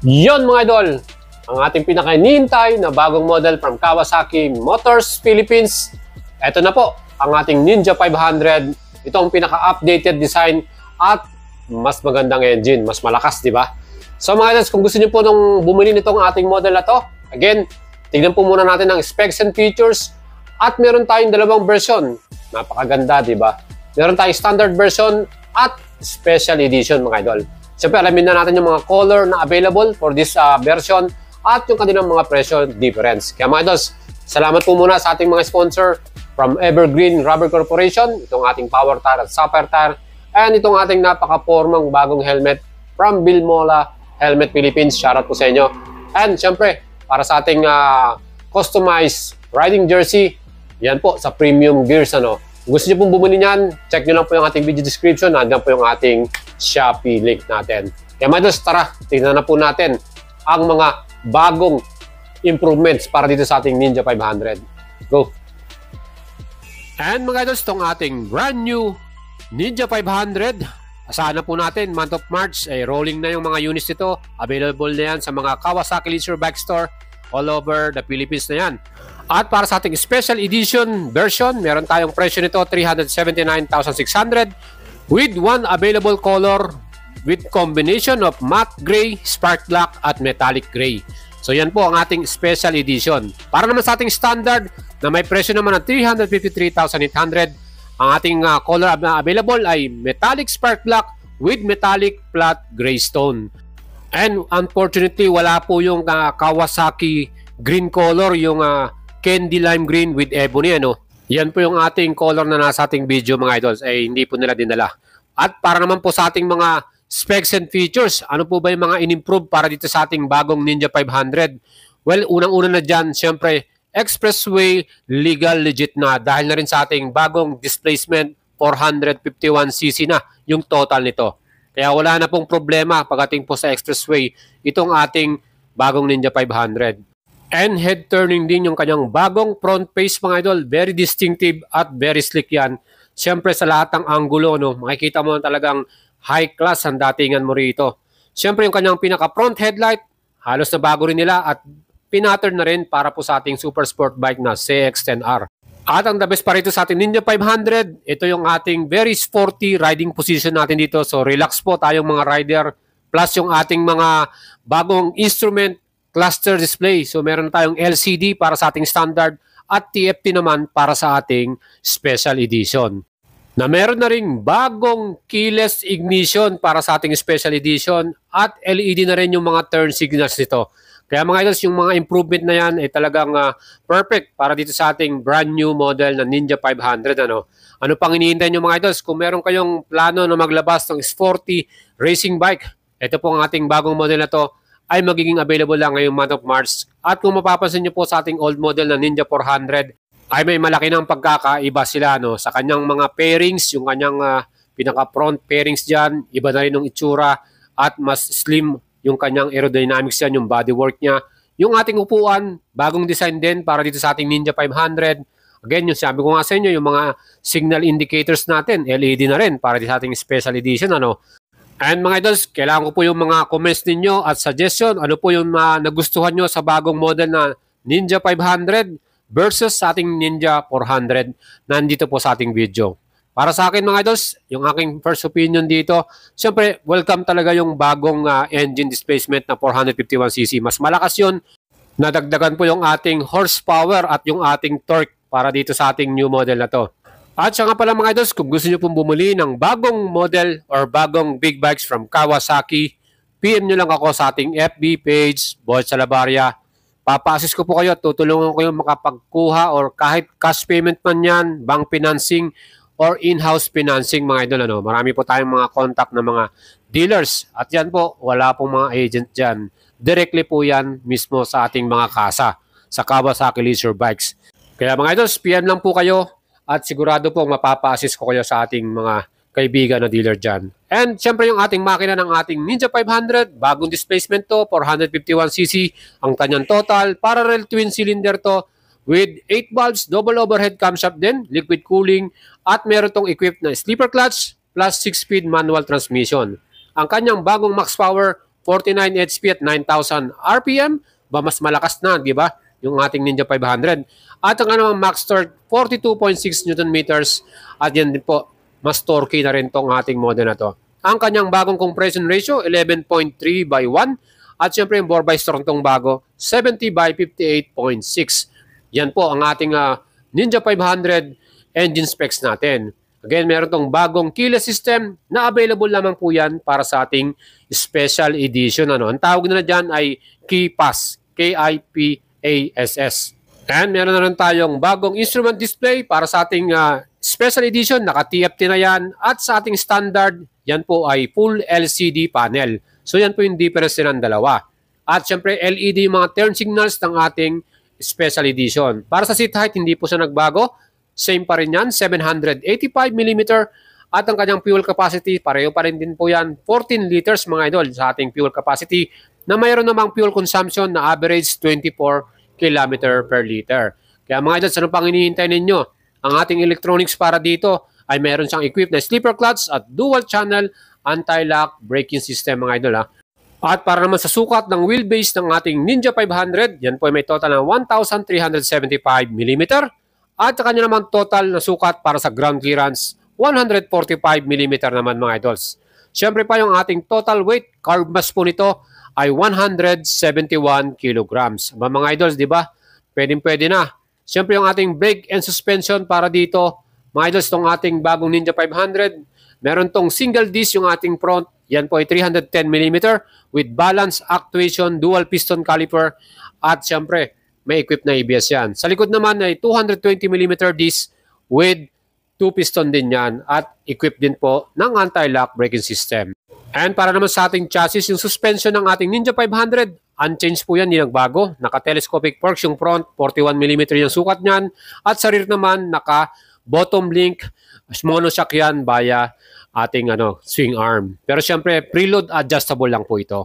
Yon mga idol, ang ating pinaka-hinihintay na bagong model from Kawasaki Motors Philippines. Ito na po, ang ating Ninja 500. Ito ang pinaka-updated design at mas magandang engine, mas malakas, di ba? So mga idols, kung gusto niyo po nung bumili nitong ating model na to, again, tignan po muna natin ang specs and features at meron tayong dalawang version. Napakaganda, di ba? Meron tayong standard version at special edition mga idol. Siyempre, alamin na natin yung mga color na available for this version at yung kanilang mga presyo difference. Kaya mga idols, salamat po muna sa ating mga sponsor from Evergreen Rubber Corporation, itong ating Power Tire at Sapphire Tire, and itong ating napaka-formang bagong helmet from Bilmola Helmet Philippines. Shoutout po sa inyo. And siyempre, para sa ating customized riding jersey, yan po sa Premium Gears. Kung gusto nyo pong bumili niyan, check nyo lang po yung ating video description. Nandiyan po yung ating Shopee link natin. Kaya mga idols, tara, tingnan na po natin ang mga bagong improvements para dito sa ating Ninja 500. Go! And mga idols, itong ating brand new Ninja 500. Asahan na po natin, month of March, rolling na yung mga units nito. Available na yan sa mga Kawasaki Leisure Bike Store all over the Philippines na yan. At para sa ating special edition version, meron tayong presyo nito 379,600 with one available color with combination of matte gray, spark black at metallic gray. So yan po ang ating special edition. Para naman sa ating standard na may presyo naman ng 353,800, ang ating color available ay metallic spark black with metallic flat gray stone. And unfortunately, wala po yung Kawasaki green color, yung candy lime green with ebony. Yan po yung ating color na nasa ating video mga idols, hindi po nila dinala. At para naman po sa ating mga specs and features, ano po ba yung mga in-improve para dito sa ating bagong Ninja 500? Well, unang-una na dyan, syempre, expressway legal legit na dahil na rin sa ating bagong displacement 451cc na yung total nito. Kaya wala na pong problema pagdating po sa expressway itong ating bagong Ninja 500. And head turning din yung kanyang bagong front face mga idol. Very distinctive at very slick yan. Siyempre sa lahat ng angulo, makikita mo talagang high class ang datingan mo rito. Siyempre yung kanyang pinaka front headlight, halos na bago rin nila at pinattern na rin para po sa ating super sport bike na CX-10R. At ang the best pa rito sa ating Ninja 500, ito yung ating very sporty riding position natin dito. So relax po tayong mga rider. Plus yung ating mga bagong instrument cluster display. So meron tayong LCD para sa ating standard at TFT naman para sa ating special edition. Na meron na ring bagong keyless ignition para sa ating special edition at LED na rin yung mga turn signals nito. Kaya mga idols, yung mga improvement na yan ay talagang perfect para dito sa ating brand new model na Ninja 500. Ano pang iniintay nyo mga idols? Kung meron kayong plano na maglabas ng sporty racing bike, ito po ang ating bagong model na to ay magiging available lang ngayong month of March. At kung mapapansin nyo po sa ating old model na Ninja 400, ay may malaki ng pagkakaiba sila sa kanyang mga pairings, yung kanyang pinaka-front pairings dyan, iba na rin yung itsura at mas slim yung kanyang aerodynamics yan, yung bodywork niya. Yung ating upuan, bagong design din para dito sa ating Ninja 500. Again, yung sabi ko nga sa inyo, yung mga signal indicators natin, LED na rin para dito sa ating special edition. And mga idols, kailangan ko po yung mga comments ninyo at suggestion. Ano po yung nagustuhan nyo sa bagong model na Ninja 500 versus sa ating Ninja 400. Nandito po sa ating video. Para sa akin mga idols, yung aking first opinion dito, siyempre welcome talaga yung bagong engine displacement na 451cc. Mas malakas yun. Nadagdagan po yung ating horsepower at yung ating torque para dito sa ating new model na to. At siya nga pala mga idols, kung gusto nyo pong bumili ng bagong model or bagong big bikes from Kawasaki, PM nyo lang ako sa ating FB page, Boy Salabaria. Papa-assist ko po kayo, tutulungan ko yung makapagkuha or kahit cash payment man yan, bank financing, or in-house financing mga idol. Marami po tayong mga contact ng mga dealers. At yan po, wala pong mga agent dyan. Directly po yan mismo sa ating mga kasa sa Kawasaki Leisure Bikes. Kaya mga idols, PM lang po kayo. At sigurado po mapapa-assist ko kayo sa ating mga kaibigan na dealer dyan. And syempre yung ating makina ng ating Ninja 500, bagong displacement to, 451cc, ang kanyang total, parallel twin cylinder to, with 8 valves, double overhead camshaft din, liquid cooling, at meron tong equipped na sleeper clutch, plus 6-speed manual transmission. Ang kanyang bagong max power, 49 HP at 9,000 RPM, ba mas malakas na, di ba? Yung ating Ninja 500. At ang namang max torque, 42.6 Newton meters. At yan din po, mas torquey na rin tong ating model na to. Ang kanyang bagong compression ratio, 11.3/1. At syempre yung bore by storm tong bago, 70/58.6. Yan po ang ating Ninja 500 engine specs natin. Again, meron tong bagong keyless system na available lamang po yan para sa ating special edition. Ang tawag nila dyan ay KIPASS. KIPASS. And meron na rin tayong bagong instrument display para sa ating special edition. Naka-TFT na yan. At sa ating standard, yan po ay full LCD panel. So yan po yung difference ng dalawa. At syempre LED yung mga turn signals ng ating special edition. Para sa seat height, hindi po siya nagbago. Same pa rin yan, 785mm. At ang kanyang fuel capacity, pareho pa rin din po yan, 14 liters mga idol sa ating fuel capacity na mayroon namang fuel consumption na average 24 km per liter. Kaya mga idol, ano pang hinihintay ninyo? Ang ating electronics para dito ay meron siyang equipped na sleeper clutch at dual channel anti-lock braking system mga idol. At para naman sa sukat ng wheelbase ng ating Ninja 500, yan po ay may total na 1,375mm. At sa kanya naman total na sukat para sa ground clearance, 145mm naman mga idols. Siyempre pa yung ating total weight, carb mass po nito ay 171 kilograms. Mga idols, di ba? Pwede na. Siyempre yung ating brake and suspension para dito, mga idols, itong ating bagong Ninja 500, meron tong single disc yung ating front. Yan po ay 310mm with balance actuation, dual piston caliper, at siyempre may equipped na ABS yan. Sa likod naman ay 220mm disc with 2 piston din yan at equipped din po ng anti-lock braking system. And para naman sa ating chassis, yung suspension ng ating Ninja 500, unchanged po yan, hindi nagbago. Naka-telescopic forks yung front, 41mm yung sukat niyan. At sa rear naman, naka-bottom link, monoshock yan via ating swing arm. Pero syempre, preload adjustable lang po ito.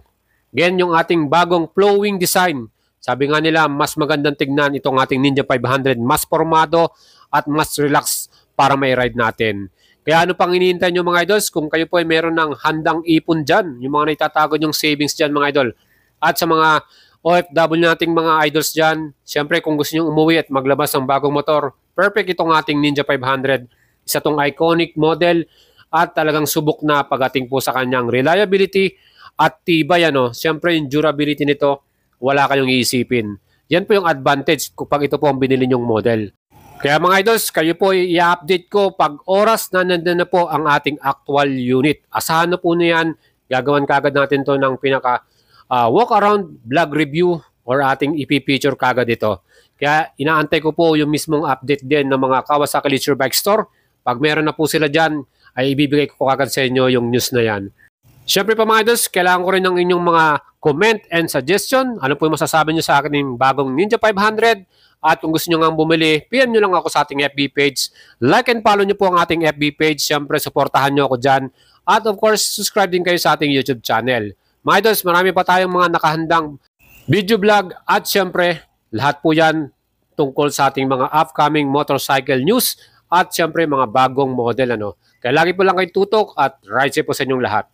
Again, yung ating bagong flowing design. Sabi nga nila, mas magandang tignan itong ating Ninja 500, mas formado at mas relaxed para may ride natin. Kaya ano pang iniintay nyo mga idols? Kung kayo po ay meron ng handang ipon dyan, yung mga naitatago yung savings dyan mga idol. At sa mga OFW nating mga idols dyan, siyempre kung gusto nyo umuwi at maglabas ng bagong motor, perfect itong ating Ninja 500. Isa tong iconic model at talagang subok na pagdating po sa kanyang reliability at tibay. Siyempre yung durability nito, wala kayong iisipin. Yan po yung advantage kapag ito po ang binili nyong model. Kaya mga idols, kayo po i-update ko pag oras na nandun na po ang ating actual unit. Asahan na po niyan, gagawan kagad natin to ng pinaka walk around vlog review or ating ipipicture kagad ito. Kaya inaantay ko po yung mismong update din ng mga Kawasaki Leisure Bike Store. Pag meron na po sila dyan, ay ibibigay ko kagad sa inyo yung news na yan. Siyempre pa mga idols, kailangan ko rin ng inyong mga comment and suggestion. Ano po yung masasabi nyo sa akin ng bagong Ninja 500? At kung gusto nyo nga bumili, PM nyo lang ako sa ating FB page. Like and follow nyo po ang ating FB page. Siyempre, supportahan nyo ako dyan. At of course, subscribe din kayo sa ating YouTube channel. Mga idols, marami pa tayong mga nakahandang video vlog. At siyempre, lahat po yan tungkol sa ating mga upcoming motorcycle news. At siyempre, mga bagong model. Kaya lagi po lang kayo tutok at ride safe po sa inyong lahat.